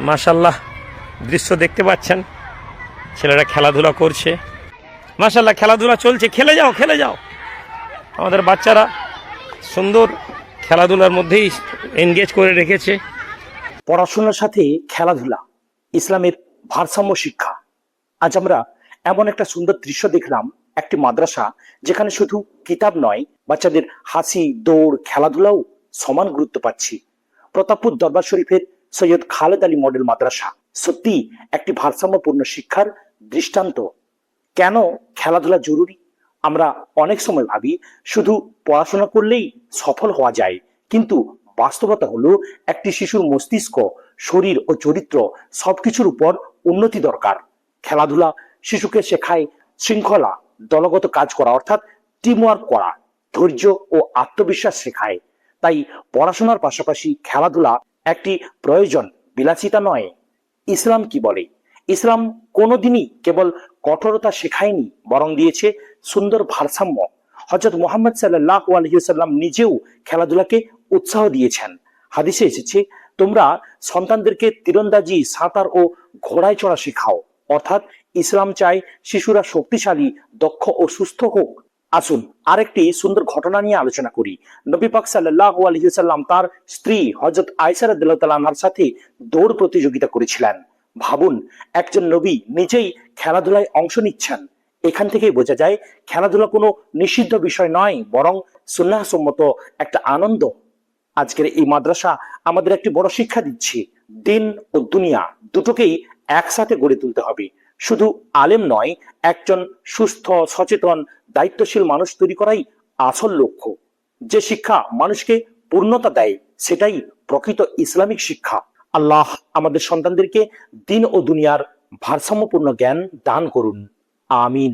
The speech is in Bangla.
মাশাআল্লাহ দৃশ্য দেখতে পাচ্ছেন, ছেলেরা খেলাধুলা করছে। মাশাআল্লাহ খেলাধুলা চলছে, খেলে যাও খেলে যাও। আমাদের বাচ্চারা সুন্দর খেলাধুলার মধ্যেই এনগেজ করে রেখেছে। পড়াশোনার সাথে খেলাধুলা, ইসলামের ভারসাম্য শিক্ষা। আজ আমরা এমন একটা সুন্দর দৃশ্য দেখলাম, একটি মাদ্রাসা যেখানে শুধু কিতাব নয়, বাচ্চাদের হাসি, দৌড়, খেলাধুলাও সমান গুরুত্ব পাচ্ছি। প্রতাপপুর দরবার শরীফের সৈয়দ খালেদ আলী মডেল মাদ্রাসা সত্যি একটি ভারসাম্যপূর্ণ শিক্ষার দৃষ্টান্ত। কেন খেলাধুলা জরুরি? আমরা অনেক সময় ভাবি শুধু পড়াশোনা করলেই সফল হওয়া যায়, কিন্তু বাস্তবতা হলো একটি শিশুর মস্তিষ্ক, শরীর ও চরিত্র সবকিছুর উপর উন্নতি দরকার। খেলাধুলা শিশুকে শেখায় শৃঙ্খলা, দলগত কাজ করা অর্থাৎ টিমওয়ার্ক করা, ধৈর্য ও আত্মবিশ্বাস শেখায়। তাই পড়াশোনার পাশাপাশি খেলাধুলা একটি প্রয়োজন, বিলাসিতা নয়। ইসলাম কি বলে? ইসলাম কোনোদিনই কেবল কঠোরতা শেখায়নি, বরং দিয়েছে সুন্দর ভারসাম্য। হযরত মুহাম্মদ সাল্লাল্লাহু আলাইহি ওয়াসাল্লাম নিজেও খেলাধুলাকে উৎসাহ দিয়েছেন। হাদিসে এসেছে, তোমরা সন্তানদেরকে তীরন্দাজি, সাঁতার ও ঘোড়ায় চড়া শেখাও। অর্থাৎ ইসলাম চায় শিশুরা শক্তিশালী, দক্ষ ও সুস্থ হোক। আসুন আরেকটি সুন্দর ঘটনা নিয়ে আলোচনা করি। নবী পাক সাল্লাল্লাহু আলাইহি ওয়াসাল্লাম তার স্ত্রী হযরত আয়েশা রাদিয়াল্লাহু তাআলা আনহার সাথে দৌড় প্রতিযোগিতা করেছিলেন। ভাবুন, একজন নবী নিজেই খেলাধুলায় অংশ নিচ্ছেন। এখান থেকেই বোঝা যায় খেলাধুলা কোনো নিষিদ্ধ বিষয় নয়, বরং সুন্নাহসম্মত একটা আনন্দ। আজকের এই মাদ্রাসা আমাদের একটি বড় শিক্ষা দিচ্ছে, দিন ও দুনিয়া দুটোকেই একসাথে গড়ে তুলতে হবে। শুধু আলেম নয়, একজন সুস্থ, সচেতন, দায়িত্বশীল মানুষ তৈরি করাই আসল লক্ষ্য। যে শিক্ষা মানুষকে পূর্ণতা দেয়, সেটাই প্রকৃত ইসলামিক শিক্ষা। আল্লাহ আমাদের সন্তানদেরকে দিন ও দুনিয়ার ভারসাম্যপূর্ণ জ্ঞান দান করুন। আমিন।